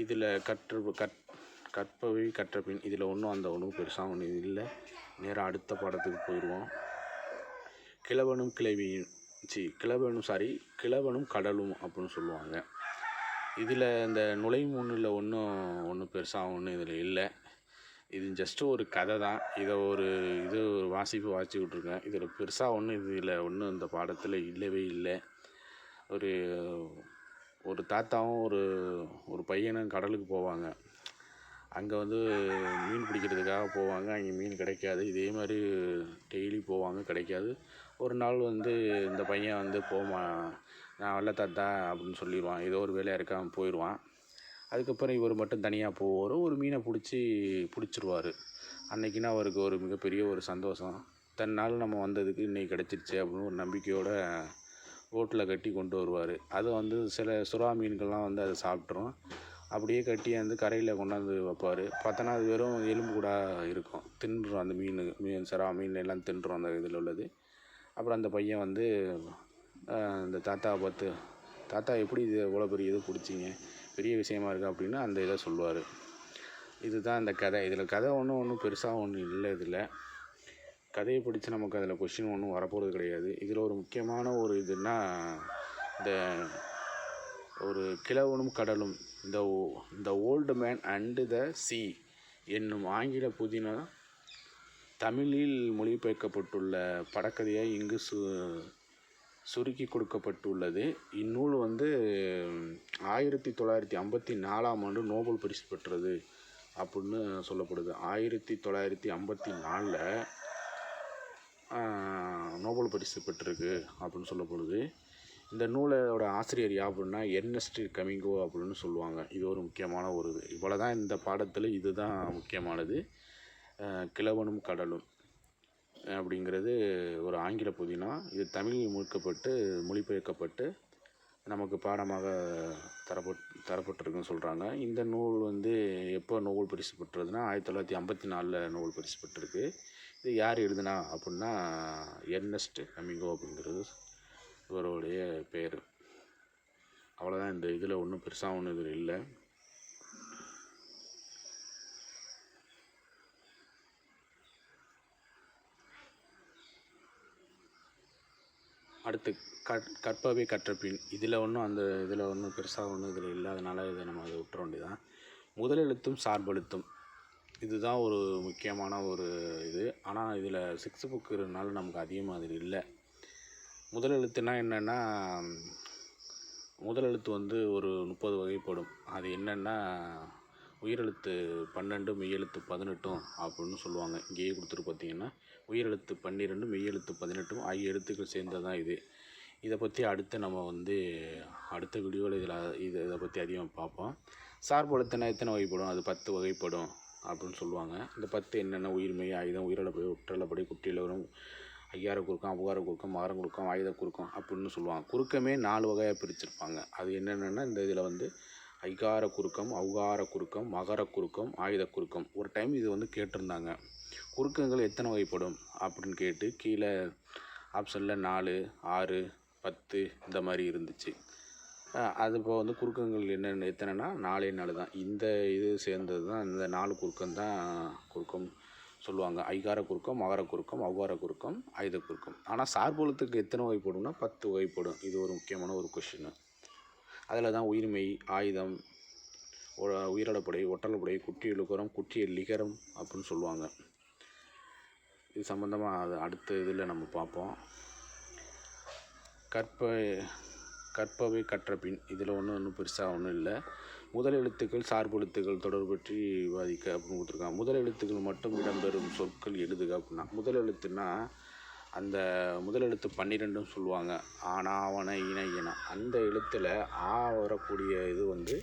இதில் கற்பவை கற்றபின் இதில் ஒன்றும் பெருசாக ஒன்றும் இல்லை. நேராக அடுத்த பாடத்துக்கு போயிடுவோம். கிழவனும் கடலும் அப்படின்னு சொல்லுவாங்க. இதில் இந்த நுழைமுன்னில் ஒன்றும் பெருசாக இதில் இல்லை. இது ஜஸ்ட்டு ஒரு கதை தான். இதை ஒரு வாசிப்பு வாசிச்சு விட்ருக்கேன். இதில் பெருசாக இதில் இந்த பாடத்தில் இல்லவே இல்லை. ஒரு தாத்தாவும் ஒரு பையனும் கடலுக்கு போவாங்க. அங்கே மீன் பிடிக்கிறதுக்காக போவாங்க. அங்கே மீன் கிடைக்காது. இதே மாதிரி டெய்லி போவாங்க, கிடைக்காது. ஒரு நாள் இந்த பையன் நான் வரல தாத்தா அப்படின்னு சொல்லிடுவான். ஏதோ ஒரு வேலையாக இருக்காமல் போயிடுவான். அதுக்கப்புறம் இவர் மட்டும் தனியாக போவார். ஒரு மீனை பிடிச்சிருவார். அன்றைக்கினா அவருக்கு ஒரு மிகப்பெரிய ஒரு சந்தோஷம். தன்னால் நம்ம வந்ததுக்கு இன்றைக்கி கிடச்சிருச்சு அப்படின்னு ஒரு நம்பிக்கையோடு ரோட்டில் கட்டி கொண்டு வருவார். அது சில சுறா மீன்கள்லாம் அதை சாப்பிட்ரும். அப்படியே கட்டி கரையில் கொண்டாந்து வைப்பார். பார்த்தோன்னா அது வெறும் எலும்பு கூட இருக்கும். தின்றுடும் அந்த மீன் சுறா மீன் எல்லாம் தின்றுடும் அந்த இதில் உள்ளது. அப்புறம் அந்த பையன் இந்த தாத்தாவை பார்த்து, தாத்தா எப்படி இது எவ்வளோ பெரிய இது பிடிச்சிங்க, பெரிய விஷயமா இருக்குது அப்படின்னு அந்த இதை சொல்லுவார். இதுதான் இந்த கதை. இதில் கதை ஒன்றும் பெருசாக ஒன்றும் இல்லை. இதில் கதையை பிடிச்சி நமக்கு அதில் கொஷின் ஒன்றும் வரப்போகிறது கிடையாது. இதில் ஒரு முக்கியமான ஒரு இதுன்னா இந்த ஒரு கிழவனும் கடலும், இந்த ஓல்டு மேன் அண்டு த சீ என்னும் ஆங்கில புதின தமிழில் மொழிபெயர்க்கப்பட்டுள்ள படக்கதையை இங்கு சுருக்கி கொடுக்கப்பட்டுள்ளது. இந்நூல் வந்து 1954 நோபல் பரிசு பெற்றது அப்படின்னு சொல்லப்படுது. 1954 நோபல் பரிசு பெற்றிருக்கு அப்படின்னு சொல்லப்படுது. இந்த நூலோட ஆசிரியர் யார் அப்படின்னா எர்னஸ்ட் ஹெமிங்வே அப்படின்னு சொல்லுவாங்க. இது ஒரு முக்கியமான ஒரு இது. இவ்வளோ தான் இந்த பாடத்தில் இதுதான் முக்கியமானது. கிழவனும் கடலும் அப்படிங்கிறது ஒரு ஆங்கில புதினா. இது தமிழில் மொழிபெயர்க்கப்பட்டு நமக்கு பாடமாக தரப்பட்டிருக்குன்னு சொல்கிறாங்க. இந்த நூல் வந்து எப்போ நோபல் பரிசு பெற்றதுன்னா 1954 நோபல் பரிசு பெற்றிருக்கு. இது யார் எழுதுனா அப்படின்னா எர்னஸ்ட் ஹெமிங்வே அப்படிங்கிறது இவருடைய பேர். அவ்வளோதான். இந்த இதில் ஒன்றும் பெருசாக ஒன்றும் இதில் இல்லை. அடுத்து கற்பவை கற்றபின். இதில் ஒன்றும் பெருசாக ஒன்றும் இதில் இல்லாதனால இதை நம்ம அதை விட்டுற வேண்டியதான். முதலெழுத்தும் சார்பெழுத்தும் இதுதான் ஒரு முக்கியமான ஒரு இது. ஆனால் இதில் 6th புக் இருக்கிறதுனால நமக்கு அதிகமாக அதில் இல்லை. முதலெழுத்துனா என்னென்னா, முதலெழுத்து வந்து ஒரு 30 வகைப்படும். அது என்னென்னா உயிரெழுத்து 12 மெய்யெழுத்து 18 அப்படின்னு சொல்லுவாங்க. இங்கேயே கொடுத்துட்டு பார்த்தீங்கன்னா உயிரெழுத்து 12 மெய்யெழுத்து 18 ஆகிய எழுத்துக்கள் சேர்ந்தது தான் இது. இதை பற்றி அடுத்து நம்ம வந்து அடுத்த வீடியோவில் இதை பற்றி அதிகமாக பார்ப்போம். சார்பெழுத்துனா எத்தனை வகைப்படும்? அது 10 வகைப்படும் அப்படின்னு சொல்லுவாங்க. இந்த 10 என்னென்ன? உயிர்மெய், ஆயுதம், உயிரிழப்படை, ஒற்றளப்படை, குற்றியலுகரம், ஐயார குறுக்கம், அபகார குறுக்கம், மகர குறுக்கம், ஆயுத குறுக்கம் அப்படின்னு சொல்லுவாங்க. குறுக்கமே 4 வகையாக பிரிச்சிருப்பாங்க. அது என்னென்னா இந்த இதில் வந்து ஐகார குறுக்கம், அவுகார குறுக்கம், மகர குறுக்கம், ஆயுத குறுக்கம். ஒரு டைம் இது வந்து கேட்டிருந்தாங்க, குறுக்கங்கள் எத்தனை வகைப்படும் அப்படின்னு கேட்டு கீழே ஆப்ஷனில் 4, 6, 10 இந்த மாதிரி இருந்துச்சு. அது இப்போ வந்து குறுக்கங்கள் என்னென்ன எத்தனைனா 4 தான். இந்த இது சேர்ந்தது தான் இந்த 4 குறுக்கம் தான் குறுக்கம் சொல்லுவாங்க. ஐகார குறுக்கம், மகர குறுக்கம், அவுகார குறுக்கம், ஆயுத குறுக்கம். ஆனால் சார்பெழுத்துக்கு எத்தனை வகைப்படும்னா 10 வகைப்படும். இது ஒரு முக்கியமான ஒரு கொஷின். அதில் தான் உயிர்மெய், ஆயுதம், உயிரிழப்படை, ஒற்றளப்படை, குற்றியலுகரம், குற்றியலிகரம் அப்படின்னு சொல்லுவாங்க. இது சம்மந்தமாக அது அடுத்த இதில் நம்ம பார்ப்போம். கற்பவை கற்றபின். இதில் ஒன்றும் பெருசாக ஒன்றும் இல்லை. முதல் எழுத்துக்கள் சார்பெழுத்துக்கள் தொடர்பு பற்றி விவாதிக்க அப்படின்னு கொடுத்துருக்காங்க. முதல் எழுத்துக்கள் மட்டும் இடம்பெறும் சொற்கள் எழுதுக அப்படின்னா, முதல் எழுத்துன்னா அந்த முதல் எழுத்து 12ன்னு சொல்லுவாங்க. ஆனா, ஆவன, இன, இன. அந்த எழுத்தில் வரக்கூடியது வந்து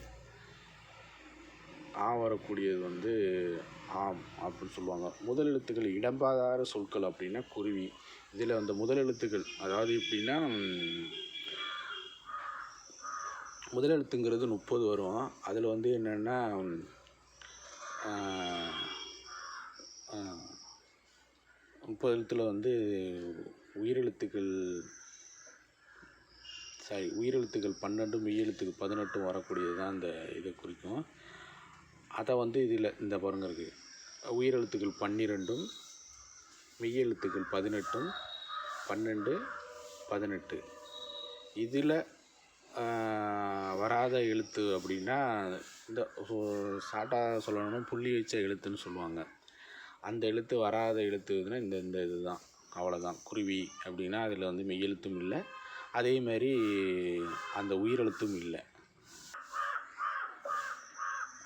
ஆம் அப்படின்னு சொல்லுவாங்க. முதல் எழுத்துக்கள் இடம்பெறாத சொற்கள் அப்படின்னா குருவி. இதில் அந்த முதல் எழுத்துக்கள் அதாவது எப்படின்னா முதல் எழுத்துங்கிறது 30 வரும். அதில் வந்து என்னென்னா 30 எழுத்தில் வந்து உயிரெழுத்துக்கள் 12 மெய்யெழுத்துக்கு 18 வரக்கூடியது தான் அந்த இதை குறிக்கும். அதை வந்து இதில் இந்த பாருங்க இருக்குது. உயிரெழுத்துக்கள் 12 மெய்யெழுத்துக்கள் 18 12 18. இதில் வராத எழுத்து அப்படின்னா இந்த ஷார்ட்டாக சொல்லணும்னா புள்ளி வச்ச எழுத்துன்னு சொல்லுவாங்க. அந்த எழுத்து வராத எழுத்துனா இந்த இது தான். அவ்வளோதான். குருவி அப்படின்னா அதில் வந்து மெய்யெழுத்தும் இல்லை, அதேமாதிரி அந்த உயிரெழுத்தும் இல்லை.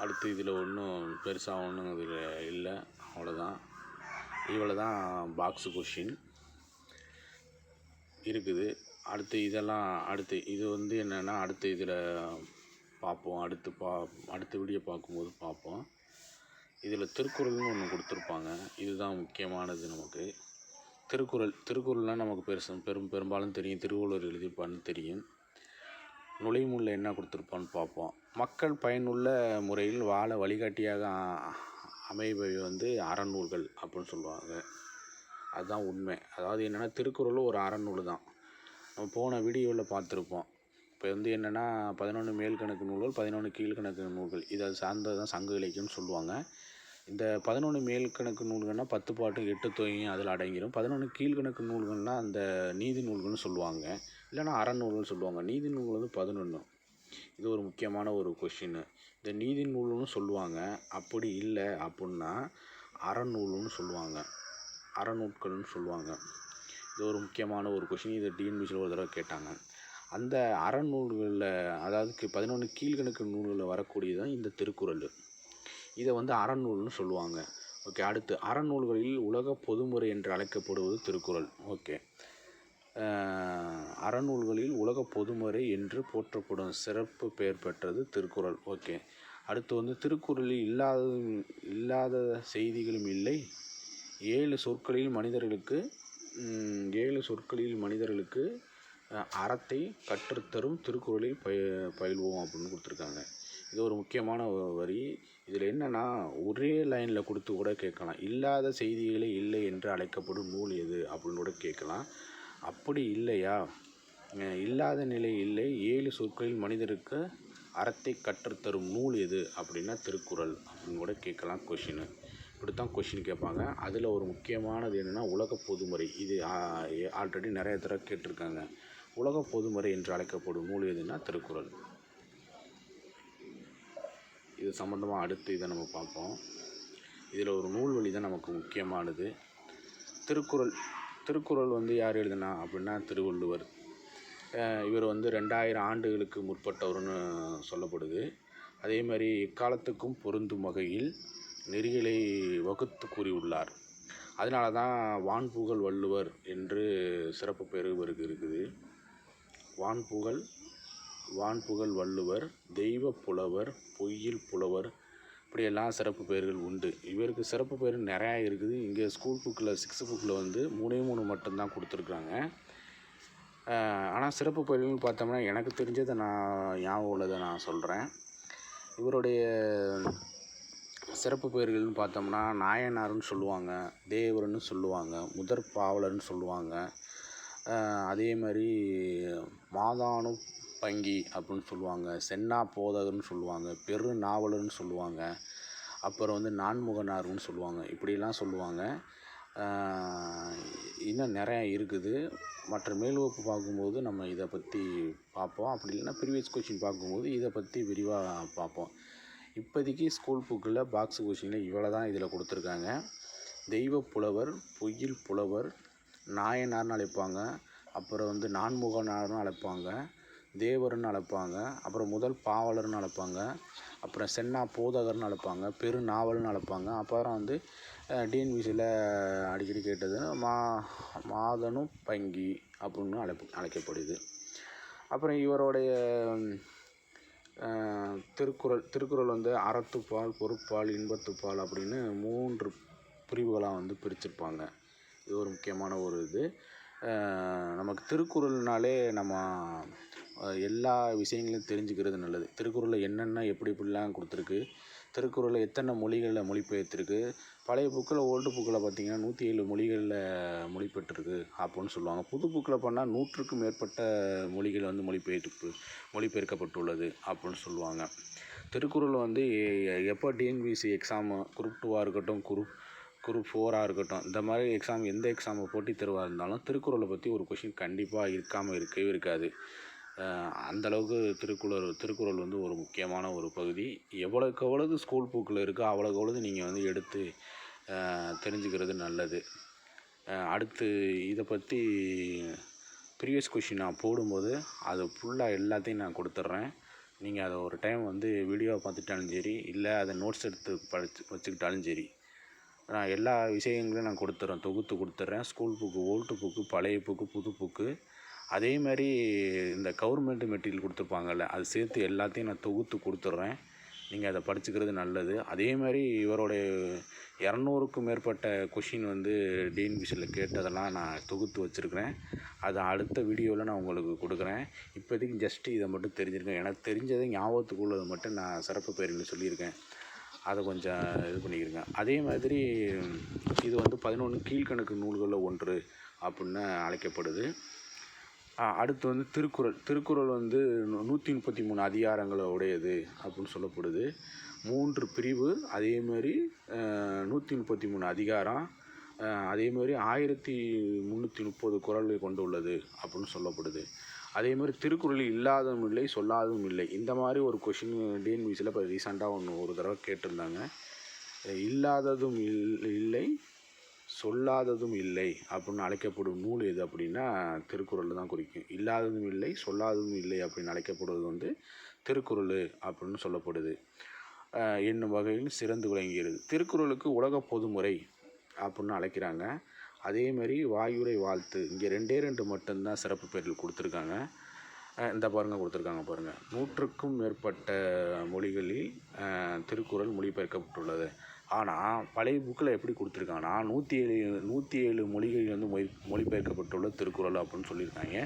அடுத்து இதில் ஒன்றும் பெருசாக ஒன்றும் இதில் இல்லை. அவ்வளோதான். இவ்வளோ தான் பாக்ஸு கொஷின் இருக்குது. அடுத்து இது வந்து என்னென்னா அடுத்து இதில் பார்ப்போம். அடுத்த வீடியோ பார்க்கும்போது பார்ப்போம். இதில் திருக்குறள்னு ஒன்று கொடுத்துருப்பாங்க. இதுதான் முக்கியமானது நமக்கு. திருக்குறள்னால் நமக்கு பெரும்பாலும் தெரியும். திருவள்ளுவர் எழுதியிருப்பான்னு தெரியும். நுழைமுள்ள என்ன கொடுத்துருப்பான்னு பார்ப்போம். மக்கள் பயனுள்ள முறையில் வாழ வழிகாட்டியாக அமைவை வந்து அறநூல்கள் அப்படின்னு சொல்லுவாங்க. அதுதான் உண்மை. அதாவது என்னென்னா திருக்குறளும் ஒரு அறநூல் தான். நம்ம போன வீடியோவில் பார்த்துருப்போம். இப்போ வந்து என்னென்னா 11 மேல்கணக்கு நூல்கள், 11 கீழ்கணக்கு நூல்கள். இதை சார்ந்தது தான் சங்க இலக்கியம்னு சொல்லுவாங்க. இந்த 11 மேல்கணக்கு நூல்கள்னால் 10 பாட்டும் 8 தொகையும் அதில் அடங்கிடும். 11 கீழ்கணக்கு நூல்கள்னால் அந்த நீதி நூல்கள்னு சொல்லுவாங்க, இல்லைனா அறநூல்கள்னு சொல்லுவாங்க. நீதி நூல்கள் வந்து 11. இது ஒரு முக்கியமான ஒரு கொஷின்னு. இந்த நீதி நூல்னு சொல்லுவாங்க. அப்படி இல்லை அப்படின்னா அறநூல்னு சொல்லுவாங்க, அறநூட்கள்னு சொல்லுவாங்க. இது ஒரு முக்கியமான ஒரு கொஷின். இது டிஎன்பிசியில் ஒரு தடவை கேட்டாங்க. அந்த அறநூல்களில், அதாவது 11 கீழ்கணக்கு நூல்களில் வரக்கூடியதான் இந்த திருக்குறள். இதை வந்து அறநூல்னு சொல்லுவாங்க. ஓகே. அடுத்து, அறநூல்களில் உலக பொதுமுறை என்று அழைக்கப்படுவது திருக்குறள். ஓகே. அறநூல்களில் உலக பொதுமுறை என்று போற்றப்படும் சிறப்பு பெயர் பெற்றது திருக்குறள். ஓகே. அடுத்து வந்து, திருக்குறளில் இல்லாத செய்திகளும் இல்லை, 7 சொற்களில் மனிதர்களுக்கு அறத்தை கற்றுத்தரும் திருக்குறளில் பயில்வோம் அப்படின்னு கொடுத்துருக்காங்க. இது ஒரு முக்கியமான வரி. இதில் என்னென்னா, ஒரே லைனில் கொடுத்து கூட கேட்கலாம். இல்லாத செய்திகளே இல்லை என்று அழைக்கப்படும் நூல் எது அப்படின்னு கூட கேட்கலாம். அப்படி இல்லையா, இல்லாத நிலை இல்லை, 7 சொற்களில் மனிதருக்கு அறத்தை கற்றுத்தரும் நூல் எது அப்படின்னா திருக்குறள் அப்படின்னு கூட கேட்கலாம் கொஷின். இப்படித்தான் கொஷின் கேட்பாங்க. அதில் ஒரு முக்கியமானது என்னென்னா, உலக பொதுமுறை. இது ஆல்ரெடி நிறைய தடவை கேட்டிருக்காங்க. உலக பொதுமுறை என்று அழைக்கப்படும் நூல் எதுன்னா திருக்குறள். இது சம்மந்தமாக அடுத்து இதை நம்ம பார்ப்போம். இதில் ஒரு நூல்வழி தான் நமக்கு முக்கியமானது. திருக்குறள் வந்து யார் எழுதுனா அப்படின்னா திருவள்ளுவர். இவர் வந்து 2000 ஆண்டுகளுக்கு முற்பட்டவர்னு சொல்லப்படுது. அதே மாதிரி இக்காலத்துக்கும் பொருந்தும் வகையில் நெறிகளை வகுத்து கூறியுள்ளார். அதனால தான் வான்புகழ் வள்ளுவர் என்று சிறப்பு பெயர் இவருக்கு இருக்குது. வான்புகழ் வள்ளுவர், தெய்வ புலவர், பொய்யில் புலவர், இப்படியெல்லாம் சிறப்பு பெயர்கள் உண்டு. இவருக்கு சிறப்பு பெயர் நிறையா இருக்குது. இங்கே ஸ்கூல் புக்கில் 6th புக்கில் வந்து 3 மட்டும்தான் கொடுத்துருக்குறாங்க. ஆனால் சிறப்பு பெயர்கள்னு பார்த்தோம்னா, எனக்கு தெரிஞ்சதை நான் ஞாபகம் உள்ளதை நான் சொல்கிறேன். இவருடைய சிறப்பு பெயர்கள்னு பார்த்தோம்னா, நாயனார்னு சொல்லுவாங்க, தேவர்னு சொல்லுவாங்க, முதற் பாவலர்னு சொல்லுவாங்க. அதே மாதிரி மாதானு பங்கி அப்படின்னு சொல்லுவாங்க, சென்னா போதகர்னு சொல்லுவாங்க, பெரு நாவலர்னு சொல்லுவாங்க, அப்புறம் வந்து நான்முகனார்னு சொல்லுவாங்க. இப்படிலாம் சொல்லுவாங்க. இன்னும் நிறையா இருக்குது. மற்ற மேல்வகுப்பு பார்க்கும்போது நம்ம இதை பற்றி பார்ப்போம். அப்படி இல்லைன்னா ப்ரீவியஸ் கொஷின் பார்க்கும்போது இதை பற்றி விரிவாக பார்ப்போம். இப்போதைக்கு ஸ்கூல் புக்கில் பாக்ஸ் கொஷினில் இவ்வளோ தான் இதில் கொடுத்துருக்காங்க. தெய்வ புலவர், பொய்யில் புலவர், நாயனார்னு அழைப்பாங்க, அப்புறம் வந்து நான்முகனார்னு அழைப்பாங்க, தேவர்னு அழைப்பாங்க, அப்புறம் முதல் பாவலர்னு அழைப்பாங்க, அப்புறம் சென்னா போதகர்னு அழைப்பாங்க, பெரு நாவல்னு அழைப்பாங்க. அப்புறம் வந்து டிஎன்பிசியில் அடிக்கடி கேட்டது மாதனு பங்கி அப்படின்னு அழைக்கப்படுது. அப்புறம் இவருடைய திருக்குறள் வந்து அறத்துப்பால், பொருட்பால், இன்பத்துப்பால் அப்படின்னு 3 பிரிவுகளாக வந்து பிரிச்சிருப்பாங்க. இது ஒரு முக்கியமான ஒரு இது. நமக்கு திருக்குறள்னாலே நம்ம எல்லா விஷயங்களையும் தெரிஞ்சுக்கிறது நல்லது. திருக்குறளில் என்னென்ன எப்படிலாம் கொடுத்துருக்கு, திருக்குறளில் எத்தனை மொழிகளில் மொழிபெயர்த்திருக்கு. பழைய புக்கில், ஓல்டு புக்கில் பார்த்திங்கன்னா 107 மொழிகளில் மொழிபெற்றிருக்கு அப்படின்னு சொல்லுவாங்க. புது புக்கில் பண்ணால் 100க்கும் மேற்பட்ட மொழிகள் வந்து மொழிபெயர்க்கப்பட்டுள்ளது அப்படின்னு சொல்லுவாங்க. திருக்குறள் வந்து எப்போ டிஎன்பிசி எக்ஸாமு குரூப் 2 இருக்கட்டும், குரூப் 4 இருக்கட்டும், இந்த மாதிரி எக்ஸாம் எந்த எக்ஸாமை போட்டித் தேர்வாக இருந்தாலும் திருக்குறளை பற்றி ஒரு கொஷின் கண்டிப்பாக இருக்காமல் இருக்கவே இருக்காது. அந்தளவுக்கு திருக்குறள் வந்து ஒரு முக்கியமான ஒரு பகுதி. எவ்வளோக்கு ஸ்கூல் புக்கில் இருக்கோ அவ்வளோக்கு நீங்கள் வந்து எடுத்து தெரிஞ்சுக்கிறது நல்லது. அடுத்து இதை பற்றி ப்ரீவியஸ் கொஷின் நான் போடும்போது அது ஃபுல்லாக எல்லாத்தையும் நான் கொடுத்துட்றேன். நீங்கள் அதை ஒரு டைம் வந்து வீடியோவை பார்த்துட்டாலும் சரி, இல்லை அதை நோட்ஸ் எடுத்து வச்சுக்கிட்டாலும் சரி, நான் எல்லா விஷயங்களையும் நான் தொகுத்து கொடுத்துட்றேன். ஸ்கூல் புக்கு, ஓல்டு புக்கு, பழைய புக்கு, புது புக்கு, அதே மாதிரி இந்த கவர்மெண்ட் மெட்டீரியல் கொடுத்துருப்பாங்கல்ல, அது சேர்த்து எல்லாத்தையும் நான் தொகுத்து கொடுத்துட்றேன். நீங்கள் அதை படிச்சுக்கிறது நல்லது. அதே மாதிரி இவருடைய 200க்கும் மேற்பட்ட கொஷின் வந்து டிஎன்பிசியில் கேட்டதெல்லாம் நான் தொகுத்து வச்சுருக்கிறேன். அதை அடுத்த வீடியோவில் நான் உங்களுக்கு கொடுக்குறேன். இப்போதைக்கு ஜஸ்ட்டு இதை மட்டும் தெரிஞ்சுருக்கேன். எனக்கு தெரிஞ்சதை ஞாபகத்துக்குள்ளதை மட்டும் நான் சிறப்பு பெயர்னு சொல்லியிருக்கேன். அதை கொஞ்சம் இது பண்ணிக்கிறேங்க. அதே மாதிரி இது வந்து 11 கீழ்கணக்கு நூல்களில் ஒன்று அப்படின்னு அழைக்கப்படுது. அடுத்து வந்து திருக்குறள் வந்து 133 அதிகாரங்களை உடையது அப்படின்னு சொல்லப்படுது. 3 பிரிவு, அதே மாதிரி 133 அதிகாரம், அதே மாதிரி 1330 குறள்களை கொண்டுள்ளது அப்படின்னு சொல்லப்படுது. அதே மாதிரி திருக்குறளில் இல்லாததும் இல்லை, சொல்லாததும் இல்லை. இந்த மாதிரி ஒரு கொஷின் டிஎன்பிசியில் இப்போ ரீசெண்டாக ஒரு தடவை கேட்டிருந்தாங்க. இல்லாததும் இல்லை, சொல்லாததும் இல்லை அப்படின்னு அழைக்கப்படும் நூல் எது அப்படின்னா திருக்குறள் தான் குறிக்கும். இல்லாததும் இல்லை, சொல்லாததும் இல்லை அப்படின்னு அழைக்கப்படுவது வந்து திருக்குறள் அப்படின்னு சொல்லப்படுது. என்னும் வகையில் சிறந்து விளங்குகிறது. திருக்குறளுக்கு உலக பொதுமுறை அப்படின்னு அழைக்கிறாங்க. அதேமாதிரி வாயுரை வாழ்த்து, இங்கே 2 மட்டும்தான் சிறப்பு பெயர்கள் கொடுத்துருக்காங்க. இந்த பாருங்கள் கொடுத்துருக்காங்க பாருங்கள். 100க்கும் மேற்பட்ட மொழிகளில் திருக்குறள் மொழிபெயர்க்கப்பட்டுள்ளது. ஆனால் பழைய புக்கில் எப்படி கொடுத்துருக்காங்கன்னா 107 மொழிகளில் வந்து மொழிபெயர்க்கப்பட்டுள்ள திருக்குறள் அப்படின்னு சொல்லியிருக்காங்க.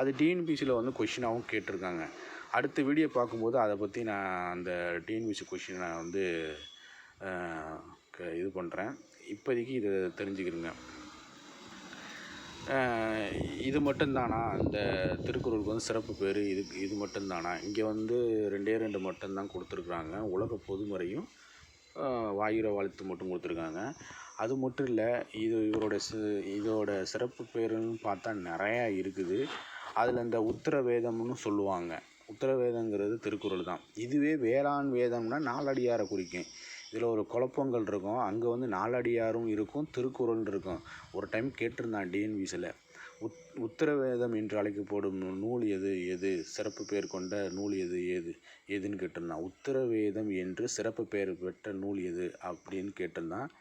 அது டிஎன்பிசியில் வந்து கொஷினாகவும் கேட்டிருக்காங்க. அடுத்த வீடியோ பார்க்கும்போது அதை பற்றி நான் அந்த டிஎன்பிசி கொஷினை நான் வந்து இது பண்ணுறேன். இப்போதைக்கு இதை தெரிஞ்சுக்கிறேங்க. இது மட்டும்தானா இந்த திருக்குறளுக்கு வந்து சிறப்பு பேர்? இது மட்டும்தானா? இங்கே வந்து 2 மட்டும்தான் கொடுத்துருக்குறாங்க. உலக பொதுமுறையும் வாயுர வாழ்த்து மட்டும் கொடுத்துருக்காங்க. அது மட்டும் இல்லை, இதோட சிறப்பு பேருன்னு பார்த்தா நிறையா இருக்குது. அதில் இந்த உத்தர வேதம்னு சொல்லுவாங்க. உத்தர வேதங்கிறது திருக்குறள் தான். இதுவே வேளாண் வேதம்னா நாலடியாரை குறிக்கும். இதில் ஒரு குழப்பங்கள் இருக்கும். அங்கே வந்து நாலடியாரும் இருக்கும், திருக்குறள் இருக்கும். ஒரு டைம் கேட்டிருந்தான் டிஎன்பிசியில், உத்தரவேதம் என்று அழைக்கப்படும் நூல் எது சிறப்பு பெயர் கொண்ட நூல் எதுன்னு கேட்டிருந்தான். உத்தரவேதம் என்று சிறப்பு பெயர் பெற்ற நூல் எது அப்படின்னு கேட்டிருந்தான்.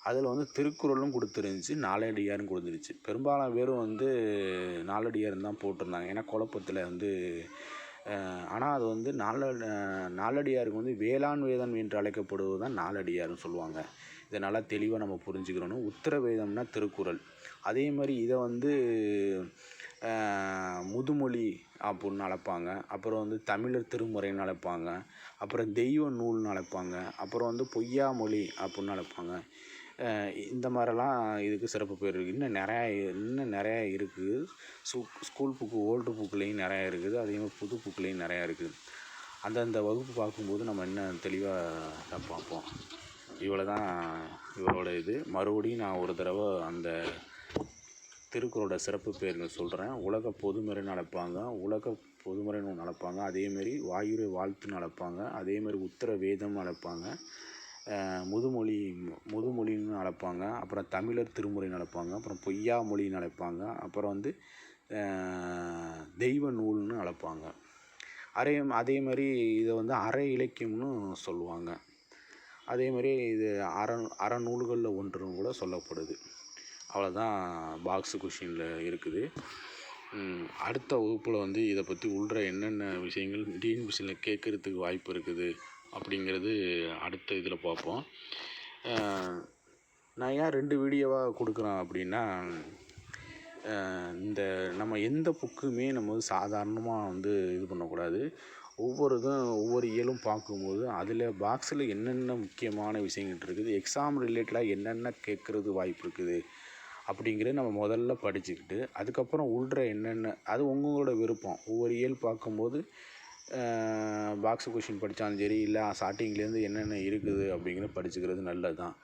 அதில் வந்து திருக்குறளும் கொடுத்துருந்துச்சு, நாலடியாரும் கொடுத்துருச்சு. பெரும்பாலான பேரும் வந்து நாலடியாரும் தான் போட்டிருந்தாங்க. ஏன்னா குழப்பத்தில் வந்து ஆனால் அது வந்து நாலடியாருக்கு வந்து வேளாண் வேதம் என்று அழைக்கப்படுவது தான் நாலடியார்னு சொல்லுவாங்க. இதை நல்லா தெளிவாக நம்ம புரிஞ்சுக்கிறணும். உத்தர வேதம்னா திருக்குறள். அதே மாதிரி இதை வந்து முதுமொழி அப்படின்னு அழைப்பாங்க. அப்புறம் வந்து தமிழர் திருமுறைன்னு அழைப்பாங்க. அப்புறம் தெய்வ நூல்னு அழைப்பாங்க. அப்புறம் வந்து பொய்யாமொழி அப்படின்னு அழைப்பாங்க. இந்த மாதிரிலாம் இதுக்கு சிறப்பு பேர் இருக்குது. இன்னும் நிறையா இருக்குது. ஸ்கூல் புக்கு ஓல்டு புக்குலேயும் நிறையா இருக்குது. அதே மாதிரி புது புக்குலேயும் நிறையா இருக்குது. அந்தந்த வகுப்பு பார்க்கும்போது நம்ம இன்னும் தெளிவாக பார்ப்போம். இவ்வளோ தான் இவரோட இது. மறுபடியும் நான் ஒரு தடவை அந்த திருக்குறளோட சிறப்பு பெயர்கள் சொல்கிறேன். உலக பொதுமுறைன்னு அழைப்பாங்க, உலக பொதுமுறைன்னு அழைப்பாங்க. அதேமாரி வாயுரை வாழ்த்துன்னு அழைப்பாங்க. அதேமாதிரி உத்தர வேதம்னு அழைப்பாங்க. முதுமொழின்னு அழைப்பாங்க. அப்புறம் தமிழர் திருமுறைன்னு அழைப்பாங்க. அப்புறம் பொய்யா மொழின்னு அழைப்பாங்க. அப்புறம் வந்து தெய்வ நூல்னு அழைப்பாங்க. அதே மாதிரி இதை வந்து அரை இலக்கியம்னு சொல்லுவாங்க. அதேமாதிரி இது அறநூல்களில் ஒன்றுன்னு கூட சொல்லப்படுது. அவ்வளோதான் பாக்ஸு கொஷினில் இருக்குது. அடுத்த வகுப்பில் வந்து இதை பற்றி உள்ள என்னென்ன விஷயங்கள் டிஎன்பிசியில் கேட்குறதுக்கு வாய்ப்பு இருக்குது அப்படிங்கிறது அடுத்த இதில் பார்ப்போம். நான் ஏன் 2 வீடியோவாக கொடுக்குறேன் அப்படின்னா, இந்த நம்ம எந்த புக்குமே நம்ம வந்து சாதாரணமாக வந்து இது பண்ணக்கூடாது. ஒவ்வொரு இயலும் பார்க்கும்போது அதில் பாக்ஸில் என்னென்ன முக்கியமான விஷயங்கள் இருக்குது, எக்ஸாம் ரிலேட்டடாக என்னென்ன கேட்குறது வாய்ப்பு இருக்குது அப்படிங்கிறது நம்ம முதல்ல படிச்சுக்கிட்டு, அதுக்கப்புறம் உள்ள என்னென்ன அது உங்களோட விருப்பம். ஒவ்வொரு இயல் பார்க்கும்போது பாக்ஸு கொஷின் படித்தாலும் சரி, இல்லை ஸ்டார்டிங்லேருந்து என்னென்ன இருக்குது அப்படிங்கிறத படிச்சுக்கிறது நல்லது தான்.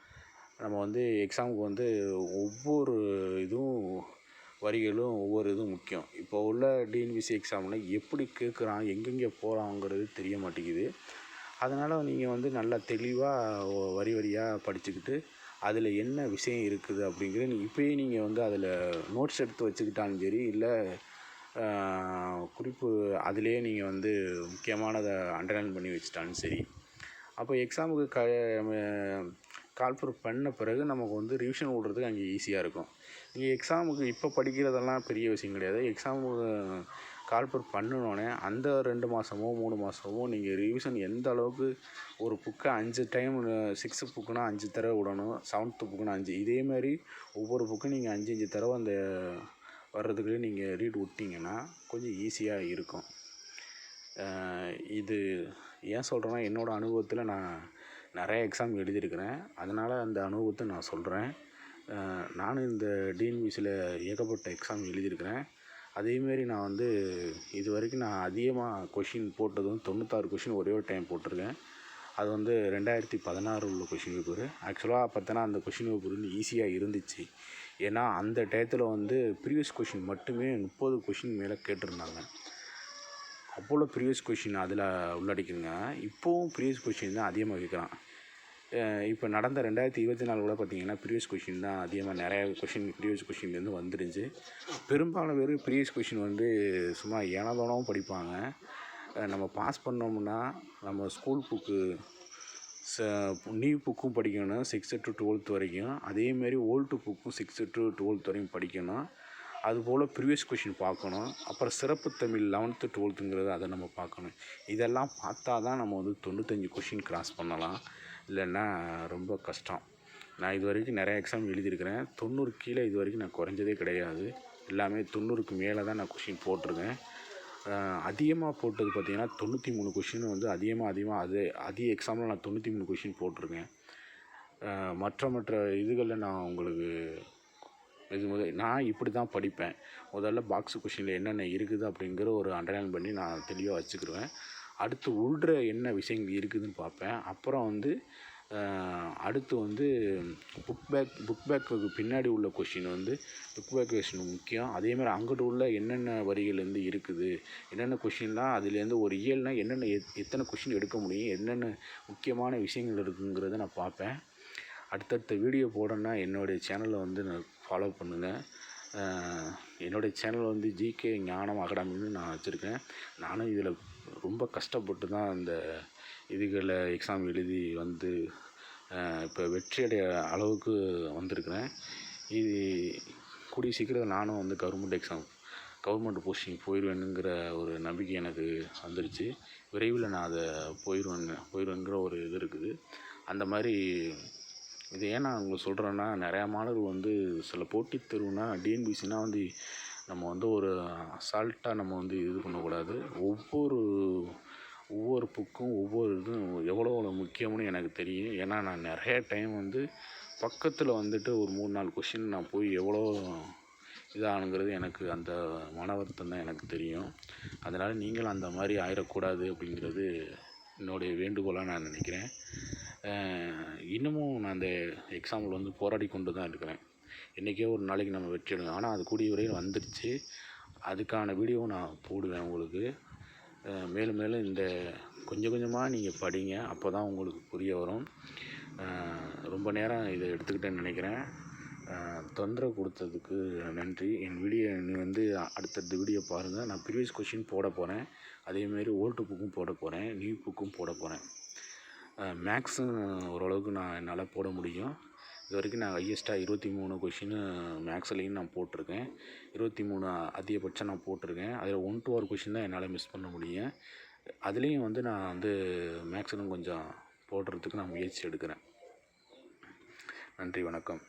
நம்ம வந்து எக்ஸாமுக்கு வந்து ஒவ்வொரு இதுவும் வரிகளும் ஒவ்வொரு இதுவும் முக்கியம். இப்போ உள்ள டிஎன்பிசி எக்ஸாமில் எப்படி கேட்குறான், எங்கெங்கே போகிறாங்கிறது தெரிய மாட்டேங்குது. அதனால் நீங்கள் வந்து நல்லா தெளிவாக வரியாக படிச்சுக்கிட்டு அதில் என்ன விஷயம் இருக்குது அப்படிங்கிறது இப்போயே நீங்கள் வந்து அதில் நோட்ஸ் எடுத்து வச்சுக்கிட்டாலும் சரி, இல்லை குறிப்பு அதிலே நீங்கள் வந்து முக்கியமானதை அண்டர்லைன் பண்ணி வச்சுட்டாலும் சரி. அப்போ எக்ஸாமுக்கு கால்ஃபர் பண்ண பிறகு நமக்கு வந்து ரிவிஷன் விடுறதுக்கு அங்கே ஈஸியாக இருக்கும். நீங்கள் எக்ஸாமுக்கு இப்போ படிக்கிறதெல்லாம் பெரிய விஷயம் கிடையாது. எக்ஸாமுக்கு கால்ஃபர் பண்ணினோடனே அந்த 2 மாதமோ 3 மாதமோ நீங்கள் ரிவிஷன் எந்த அளவுக்கு ஒரு புக்கை 5 டைம் 6 புக்குனா 5 தடவை விடணும், 7th புக்குனா 5, இதேமாதிரி ஒவ்வொரு புக்கும் நீங்கள் 5 தடவை அந்த வர்றதுக்குள்ளே நீங்கள் ரீட் விட்டிங்கன்னா கொஞ்சம் ஈஸியாக இருக்கும். இது ஏன் சொல்கிறேன்னா, என்னோடய அனுபவத்தில் நான் நிறைய எக்ஸாம் எழுதியிருக்கிறேன். அதனால் அந்த அனுபவத்தை நான் சொல்கிறேன். நானும் இந்த டிஎன்பிசியில் ஏகப்பட்ட எக்ஸாம் எழுதியிருக்கிறேன். அதேமாரி நான் வந்து இது வரைக்கும் நான் அதிகமாக கொஷின் போட்டதும் 96 கொஷின் ஒரே ஒரு டைம் போட்டிருக்கேன். அது வந்து 2016 உள்ள கொஷின் பேப்பரு. ஆக்சுவலாக பார்த்தோன்னா அந்த கொஷின் பேப்பர் வந்து ஈஸியாக இருந்துச்சு. ஏன்னா அந்த டயத்தில் வந்து ப்ரீவியஸ் கொஷின் மட்டுமே 30 கொஷின் மேலே கேட்டிருந்தாங்க. அவ்வளோ ப்ரீவியஸ் கொஷின் அதில் உள்ளடக்கிதுங்க. இப்போவும் ப்ரீவியஸ் கொஷின் தான் அதிகமாக கேட்குறான். இப்போ நடந்த 2024 கூட பார்த்திங்கன்னா ப்ரீவியஸ் கொஷின் தான் அதிகமாக நிறையா கொஷின் ப்ரீவியஸ் கொஷின்லேருந்து வந்துருந்துச்சு. பெரும்பாலும் பேர் ப்ரீவியஸ் கொஷின் வந்து சும்மா ஏனதோனவும் படிப்பாங்க. நம்ம பாஸ் பண்ணோம்னா நம்ம ஸ்கூல் புக்கு நியூ புக்கும் படிக்கணும் 6th to 12th வரைக்கும். அதேமாரி ஓல்டு புக்கும் 6th to 12th வரைக்கும் படிக்கணும். அதுபோல் ப்ரீவியஸ் கொஷின் பார்க்கணும். அப்புறம் சிறப்பு தமிழ் 11th 12th அதை நம்ம பார்க்கணும். இதெல்லாம் பார்த்தா தான் நம்ம வந்து 95 கொஷின் கிராஸ் பண்ணலாம். இல்லைன்னா ரொம்ப கஷ்டம். நான் இது வரைக்கும் நிறையா எக்ஸாம் எழுதியிருக்கிறேன். 90 கீழே இது வரைக்கும் நான் குறைஞ்சதே கிடையாது. எல்லாமே 90க்கு மேலே தான் நான் கொஷின் போட்டிருக்கேன். அதிகமாக போட்டது பார்த்திங்கன்னா 93 கொஷின் வந்து அதிக எக்ஸாமில் நான் 93 கொஷின் போட்டிருக்கேன். மற்ற இதுகளில் நான் உங்களுக்கு நான் இப்படி தான் படிப்பேன். முதல்ல பாக்ஸ் கொஷினில் என்னென்ன இருக்குது அப்படிங்கிற ஒரு அண்டர்லைன் பண்ணி நான் தெளிவாக வச்சுக்கிடுவேன். அடுத்து உள்ற என்ன விஷயங்கள் இருக்குதுன்னு பார்ப்பேன். அப்புறம் வந்து அடுத்து வந்து புக் பேக்குக்கு பின்னாடி உள்ள கொஷின் வந்து புக் பேக் கொஷின் முக்கியம். அதேமாதிரி அங்கிட்டு உள்ள என்னென்ன வரிகள்லேருந்து இருக்குது, என்னென்ன கொஷின்லாம் அதுலேருந்து ஒரு இயல்னால் என்னென்ன எத்தனை கொஷின் எடுக்க முடியும், என்னென்ன முக்கியமான விஷயங்கள் இருக்குங்கிறத நான் பார்ப்பேன். அடுத்தடுத்த வீடியோ போடணுன்னா என்னுடைய சேனலை வந்து ஃபாலோ பண்ணுங்கள். என்னுடைய சேனல் வந்து ஜிகே ஞானம் அகாடமின்னு நான் வச்சுருக்கேன். நானும் இதில் ரொம்ப கஷ்டப்பட்டு தான் இந்த இதுகளை எக்ஸாம் எழுதி வந்து இப்போ வெற்றியடைய அளவுக்கு வந்திருக்கிறேன். இது கூடிய சீக்கிரம் நானும் வந்து கவர்மெண்ட் போஸ்டிங் போயிடுவேனுங்கிற ஒரு நம்பிக்கை எனக்கு வந்துருச்சு. விரைவில் நான் அதை போயிடுவேங்கிற ஒரு இது இருக்குது. அந்த மாதிரி இது ஏன் நான் உங்களுக்கு சொல்கிறேன்னா, நிறையா மாணவர்கள் வந்து சில போட்டித் தேர்வுனா டிஎன்பிசினா வந்து நம்ம வந்து ஒரு அசால்ட்டாக நம்ம வந்து இது பண்ணக்கூடாது. ஒவ்வொரு புக்கும் ஒவ்வொரு இதுவும் எவ்வளோ முக்கியம்னு எனக்கு தெரியும். ஏன்னா நான் நிறைய டைம் வந்து பக்கத்தில் வந்துட்டு ஒரு 3-4 கொஷின் நான் போய் எவ்வளோ இதானுங்கிறது எனக்கு அந்த மன வருத்தம் தான் எனக்கு தெரியும். அதனால் நீங்களும் அந்த மாதிரி ஆயிடக்கூடாது அப்படிங்கிறது என்னுடைய வேண்டுகோளாக நான் நினைக்கிறேன். இன்னமும் நான் அந்த எக்ஸாம்பிள் வந்து போராடி கொண்டு தான் இருக்கிறேன். இன்றைக்கே ஒரு நாளைக்கு நம்ம வெற்றி எடுக்கணும். ஆனால் அது கூடிய வரையில் வந்துடுச்சு. அதுக்கான வீடியோவும் நான் போடுவேன் உங்களுக்கு. மேலும் இந்த கொஞ்சம் கொஞ்சமாக நீங்கள் படிங்க. அப்போ தான் உங்களுக்கு புரிய வரும். ரொம்ப நேரம் இதை எடுத்துக்கிட்டேன்னு நினைக்கிறேன். தொந்தரவு கொடுத்ததுக்கு நன்றி. என் வீடியோ வந்து அடுத்தடுத்த வீடியோ பாருங்கள். நான் ப்ரீவியஸ் கொஷின் போட போகிறேன். அதேமாரி ஓல்டு புக்கும் போட போகிறேன், நியூ புக்கும் போட போகிறேன். மேக்ஸும் ஓரளவுக்கு என்னால் போட முடியும். இது வரைக்கும் நான் ஹையஸ்ட்டாக 23 கொஷின் மேக்ஸ்லேயும் நான் போட்டிருக்கேன். 23 அதிகபட்சம் நான் போட்டிருக்கேன். அதில் 1 to 1 கொஷின் தான் என்னால் மிஸ் பண்ண முடியும். அதுலேயும் வந்து நான் வந்து மேக்ஸிலும் கொஞ்சம் போடுறதுக்கு நான் முயற்சி எடுக்கிறேன். நன்றி, வணக்கம்.